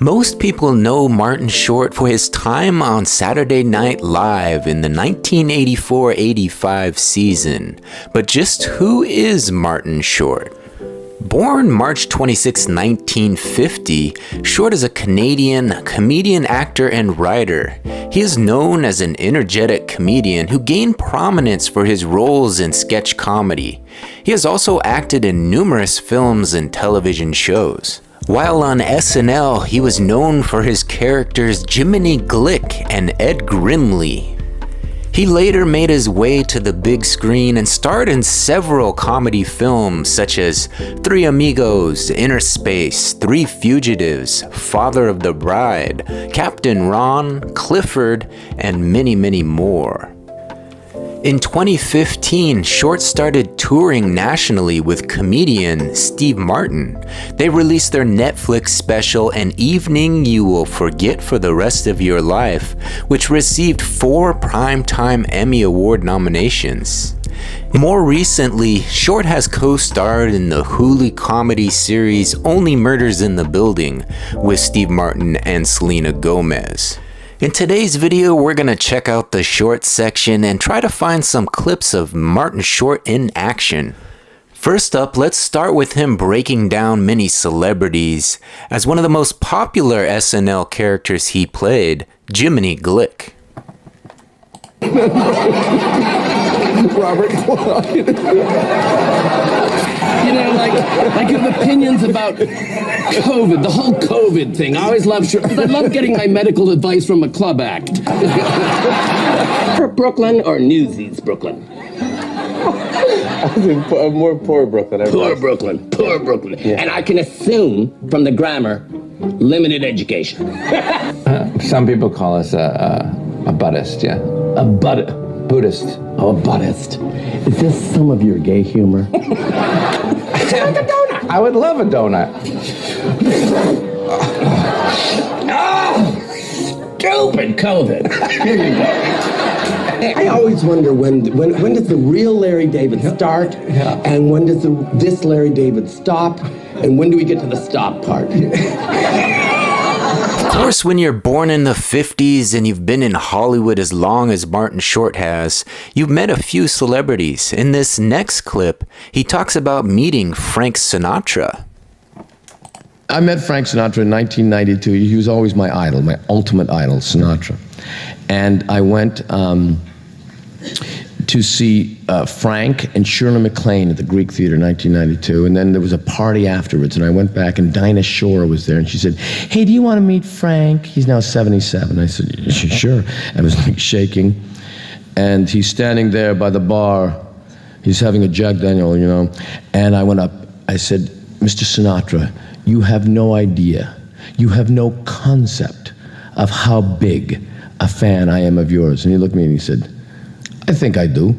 Most people know Martin Short for his time on Saturday Night Live in the 1984-85 season. But just who is Martin Short? Born March 26, 1950, Short is a Canadian comedian, actor, and writer. He is known as an energetic comedian who gained prominence for his roles in sketch comedy. He has also acted in numerous films and television shows. While on SNL, he was known for his characters Jiminy Glick and Ed Grimley. He later made his way to the big screen and starred in several comedy films such as Three Amigos, Inner Space, Three Fugitives, Father of the Bride, Captain Ron, Clifford, and many, many more. In 2015, Short started touring nationally with comedian Steve Martin. They released their Netflix special An Evening You Will Forget for the Rest of Your Life, which received 4 Primetime Emmy Award nominations. More recently, Short has co-starred in the Hulu comedy series Only Murders in the Building with Steve Martin and Selena Gomez. In today's video, we're going to check out the Short section and try to find some clips of Martin Short in action. First up, let's start with him breaking down many celebrities as one of the most popular SNL characters he played, Jiminy Glick. Robert You know, like you have opinions about COVID, the whole COVID thing. I always love, I love getting my medical advice from a club act. For Brooklyn or Newsies, Brooklyn? I was in more poor Brooklyn. Poor Brooklyn, poor Brooklyn. Yeah. And I can assume from the grammar, limited education. Some people call us a Buddhist, yeah. A Buddhist. Oh, a Buddhist. Is this some of your gay humor? Like a donut. I would love a donut. Oh, stupid COVID. Here you go. I always wonder when does the real Larry David start, and when does this Larry David stop, and when do we get to the stop part? Of course, when you're born in the 50s and you've been in Hollywood as long as Martin Short has, you've met a few celebrities. In this next clip, he talks about meeting Frank Sinatra. I met Frank Sinatra in 1992. He was always my idol, my ultimate idol, Sinatra. And I went to see Frank and Shirley MacLaine at the Greek Theater in 1992, and then there was a party afterwards, and I went back, and Dinah Shore was there, and she said, "Hey, do you want to meet Frank? He's now 77. I said, "Sure." I was like shaking, and he's standing there by the bar. He's having a Jack Daniel, you know, and I went up. I said, "Mr. Sinatra, you have no idea. You have no concept of how big a fan I am of yours." And he looked at me and he said, "I think I do."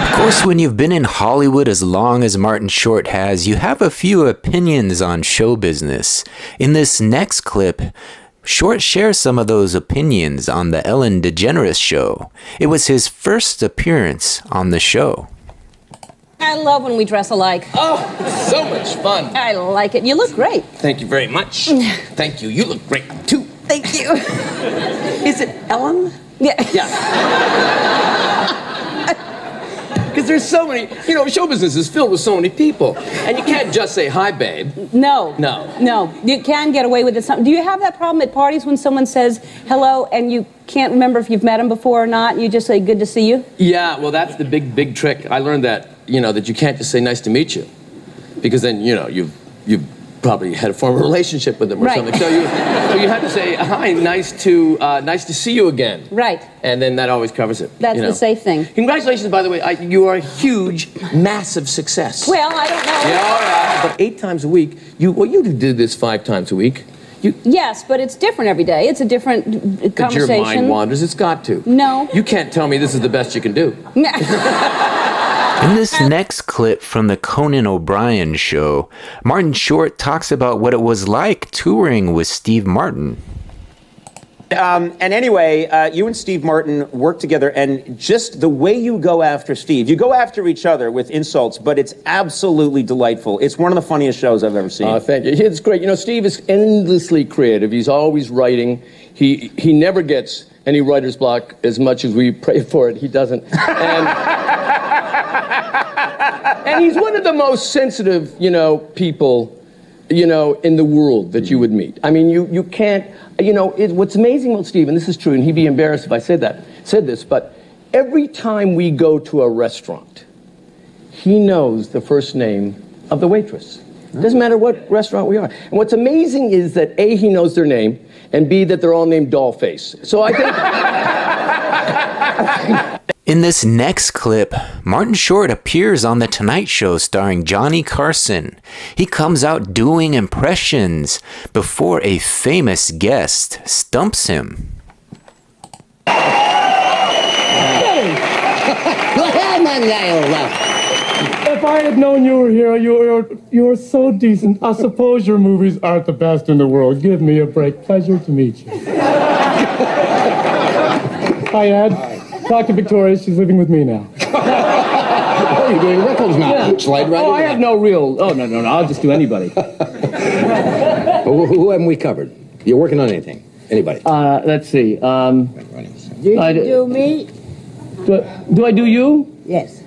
Of course, when you've been in Hollywood as long as Martin Short has, you have a few opinions on show business. In this next clip, Short shares some of those opinions on the Ellen DeGeneres show. It was his first appearance on the show. I love when we dress alike. Oh, it's so much fun. I like it. You look great. Thank you very much. Thank you. You look great, too. Thank you. Is it Ellen? Yeah. Yeah. Because there's so many, you know, show business is filled with so many people. And you can't just say, "Hi, babe." No. No. No. You can get away with it. Do you have that problem at parties when someone says hello and you can't remember if you've met them before or not? You just say, "Good to see you"? Yeah, well, that's the big trick. I learned that, you know, that you can't just say "nice to meet you." Because then, you know, you've probably had a former relationship with them or Right. something. So you have to say, "Hi, nice to see you again." Right. And then that always covers it. That's you know. the safe thing. Congratulations, by the way. You are a huge, massive success. Well, I don't know. Yeah, all right. But 8 times a week, you do this 5 times a week. Yes, but it's different every day. It's a different conversation. But your mind wanders. It's got to. No. You can't tell me this is the best you can do. In this next clip from the Conan O'Brien show, Martin Short talks about what it was like touring with Steve Martin. And anyway, you and Steve Martin work together, and just the way you go after Steve, you go after each other with insults, but it's absolutely delightful. It's one of the funniest shows I've ever seen. Thank you. It's great. You know, Steve is endlessly creative. He's always writing. He never gets any writer's block as much as we pray for it. He doesn't. And he's one of the most sensitive, people, in the world that you would meet. I mean, you can't, what's amazing about Steve, and this is true, and he'd be embarrassed if I said this, but every time we go to a restaurant, he knows the first name of the waitress. It doesn't matter what restaurant we are. And what's amazing is that A, he knows their name, and B, that they're all named Dollface. So I think... In this next clip, Martin Short appears on The Tonight Show starring Johnny Carson. He comes out doing impressions before a famous guest stumps him. Go ahead, man. If I had known you were here, you're so decent. I suppose your movies aren't the best in the world. Give me a break. Pleasure to meet you. Hi, Ed. Talk to Victoria. She's living with me now. Oh, you're doing Rickles now. Yeah. Slide right in. I have no real... Oh, no. I'll just do anybody. Who haven't we covered? You're working on anything? Anybody? Let's see. Do you do me? Do I do you? Yes.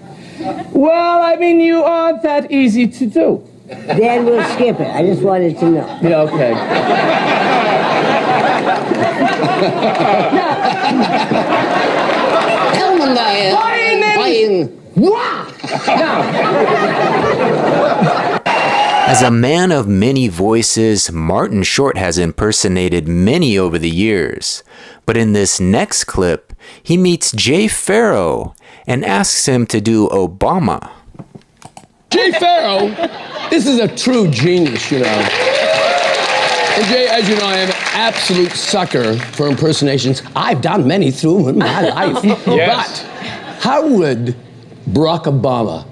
Well, I mean, you aren't that easy to do. Then we'll skip it. I just wanted to know. Yeah, okay. As a man of many voices, Martin Short has impersonated many over the years. But in this next clip, he meets Jay Farrow and asks him to do Obama. Jay Farrow, this is a true genius, And Jay, as you know, I am an absolute sucker for impersonations. I've done many through my life. Yes. But how would Barack Obama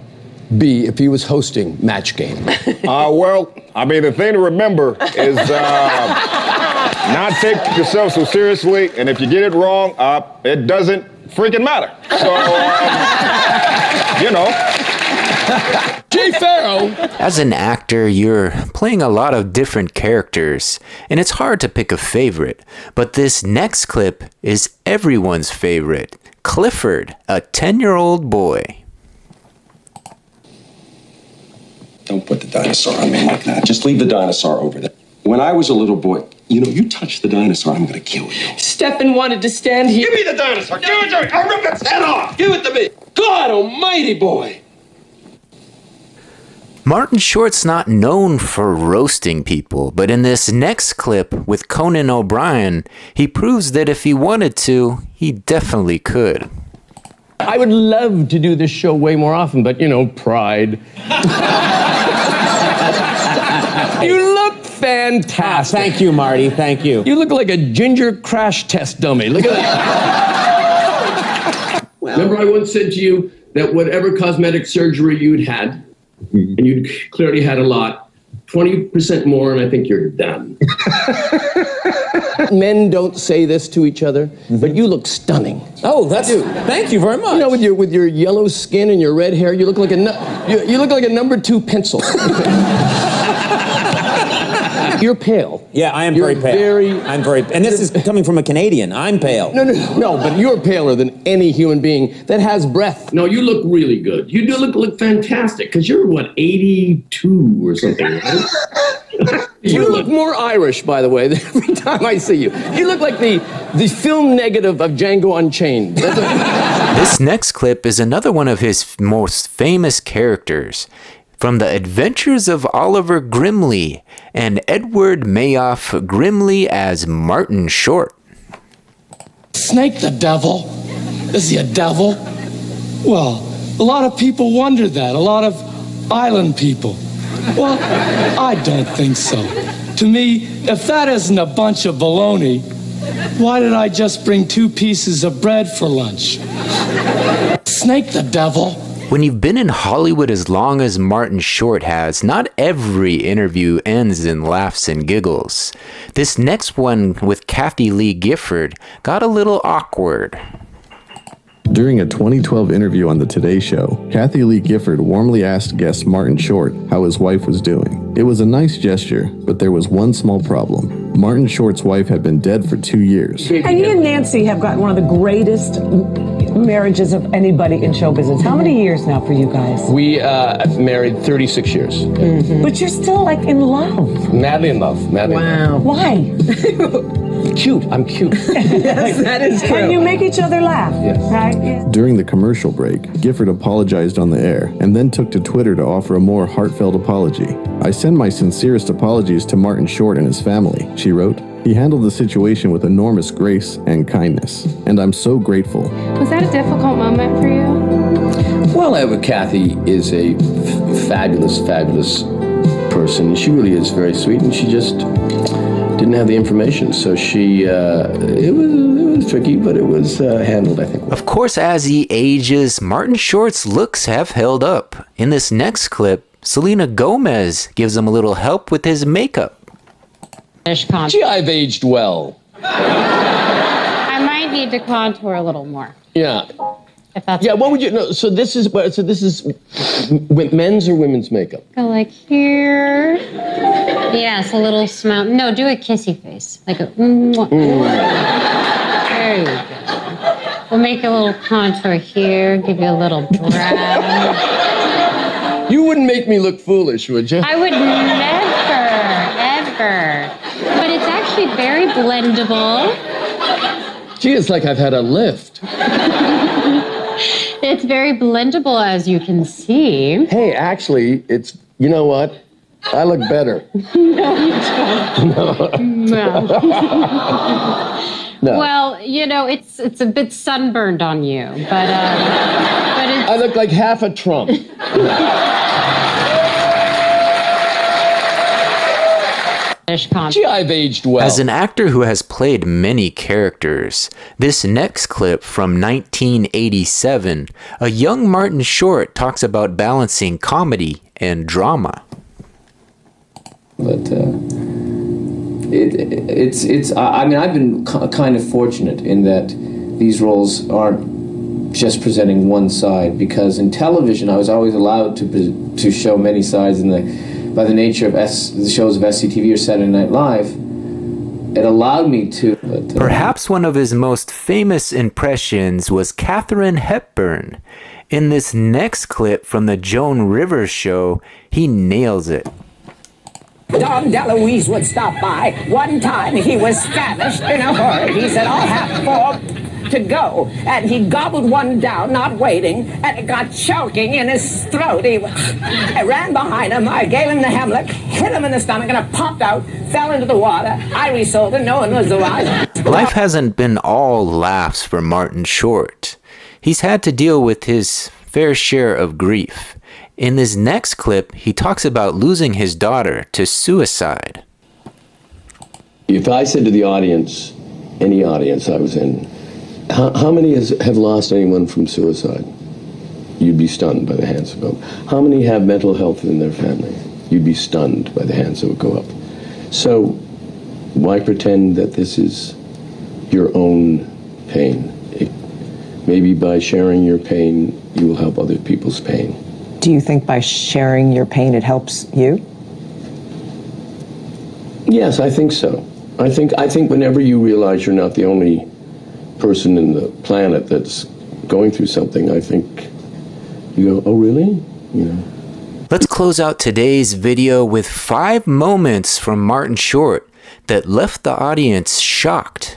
be if he was hosting Match Game? Well, I mean, the thing to remember is not take yourself so seriously, and if you get it wrong, it doesn't freaking matter. So, Jay Farrow. As an actor, you're playing a lot of different characters, and it's hard to pick a favorite. But this next clip is everyone's favorite. Clifford, a 10-year-old boy. Don't put the dinosaur on me like that. Just leave the dinosaur over there. When I was a little boy, you touch the dinosaur, I'm gonna kill you. Stefan wanted to stand here. give me the dinosaur. Give it to me. I'll rip its head off. Give it to me. God almighty, boy. Martin Short's not known for roasting people, but in this next clip with Conan O'Brien, he proves that if he wanted to, he definitely could. I would love to do this show way more often, but, pride. You look fantastic. Thank you, Marty. Thank you. You look like a ginger crash test dummy. Look at that. Remember I once said to you that whatever cosmetic surgery you'd had, and you'd clearly had a lot, 20% more and I think you're done. Men don't say this to each other, but you look stunning. Oh, thank you very much. With your yellow skin and your red hair, you look like a number 2 pencil. You're pale. Yeah, I am very pale. I'm very, and this is coming from a Canadian. I'm pale. No, but you're paler than any human being that has breath. No, you look really good. You do look fantastic, because you're, 82 or something, right? You look more Irish, by the way, every time I see you. You look like the film negative of Django Unchained. This next clip is another one of his most famous characters. From the Adventures of Oliver Grimley and Edward Mayoff Grimley as Martin Short. Snake the devil? Is he a devil? Well, a lot of people wonder that. A lot of island people. Well, I don't think so. To me, if that isn't a bunch of baloney, why did I just bring 2 pieces of bread for lunch? Snake the devil? When you've been in Hollywood as long as Martin Short has, not every interview ends in laughs and giggles. This next one with Kathy Lee Gifford got a little awkward. During a 2012 interview on The Today Show, Kathy Lee Gifford warmly asked guest Martin Short how his wife was doing. It was a nice gesture, but there was one small problem. Martin Short's wife had been dead for 2 years. And you and Nancy have got one of the greatest marriages of anybody in show business. How many years now for you guys? We married 36 years. Mm-hmm. But you're still like in love. Madly in love. Madly in love. Why? Cute. I'm cute. Yes, that is true. And you make each other laugh. Yes. Right? Yes. During the commercial break, Gifford apologized on the air and then took to Twitter to offer a more heartfelt apology. I send my sincerest apologies to Martin Short and his family, she wrote. He handled the situation with enormous grace and kindness, and I'm so grateful. Was that a difficult moment for you? Well, Kathy is a fabulous person. She really is very sweet, and she just didn't have the information. So it was tricky, but it was handled, I think, well. Of course, as he ages, Martin Short's looks have held up. In this next clip, Selena Gomez gives him a little help with his makeup. Gee, I've aged well. I might need to contour a little more. Yeah. If that's yeah, what would you know? So this is men's or women's makeup? Go like here. Yes, a little smile. No, do a kissy face. Like a There you go. We'll make a little contour here, give you a little brow. You wouldn't make me look foolish, would you? I would never, ever. But it's actually very blendable. Gee, it's like I've had a lift. It's very blendable, as you can see. Hey, actually, you know what? I look better. No, you don't. No. No. Well, it's a bit sunburned on you, but it's... I look like half a Trump. Gee, I've aged well. As an actor who has played many characters, this next clip from 1987, a young Martin Short talks about balancing comedy and drama. But I've been kind of fortunate in that these roles aren't just presenting one side, because in television I was always allowed to show many sides by the nature of the shows of SCTV or Saturday Night Live. It allowed me to. Perhaps one of his most famous impressions was Katharine Hepburn. In this next clip from the Joan Rivers show, he nails it. Don DeLuise would stop by. One time he was famished in a hurry. He said, I'll have 4 to go. And he gobbled one down, not waiting, and it got choking in his throat. I ran behind him. I gave him the Hemlock, hit him in the stomach, and it popped out, fell into the water. I resold it. No one was alive. Life hasn't been all laughs for Martin Short. He's had to deal with his fair share of grief. In this next clip, he talks about losing his daughter to suicide. If I said to the audience, any audience I was in, how many have lost anyone from suicide? You'd be stunned by the hands that go up. How many have mental health in their family? You'd be stunned by the hands that would go up. So why pretend that this is your own pain? Maybe by sharing your pain, you will help other people's pain. Do you think by sharing your pain it helps you? Yes, I think so. I think whenever you realize you're not the only person in the planet that's going through something, I think you go, oh really? Let's close out today's video with 5 moments from Martin Short that left the audience shocked.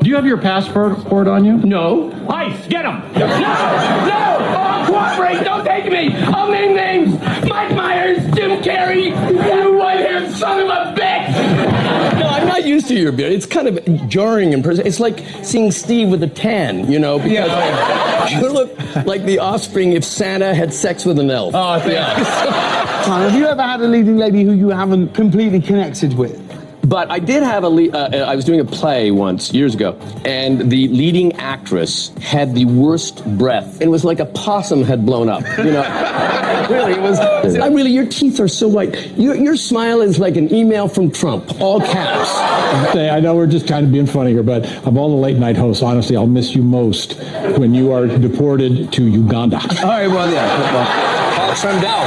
Do you have your passport on you? No. Ice, get him! No! Oh, cooperate! Don't take me! I'll name names! Mike Myers, Jim Carrey, you white-haired son of a bitch! No, I'm not used to your beard. It's kind of jarring in person. It's like seeing Steve with a tan, because you look like the offspring if Santa had sex with an elf. Oh, yeah. Have you ever had a leading lady who you haven't completely connected with? But I did have I was doing a play once, years ago, and the leading actress had the worst breath. It was like a possum had blown up, you know. Really, it was. Your teeth are so white. Your smile is like an email from Trump, all caps. I know we're just kind of being funny here, but of all the late night hosts, honestly, I'll miss you most when you are deported to Uganda. All right, well, yeah. I'll trim down.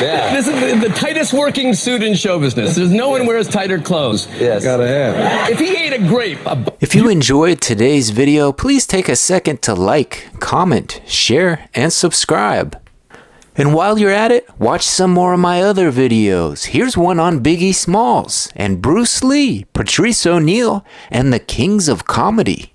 Yeah. This is the tightest working suit in show business. There's no one wears tighter clothes. Yes. Gotta have. If he ate a grape. If you enjoyed today's video, please take a second to like, comment, share, and subscribe. And while you're at it, watch some more of my other videos. Here's one on Biggie Smalls and Bruce Lee, Patrice O'Neal, and the Kings of Comedy.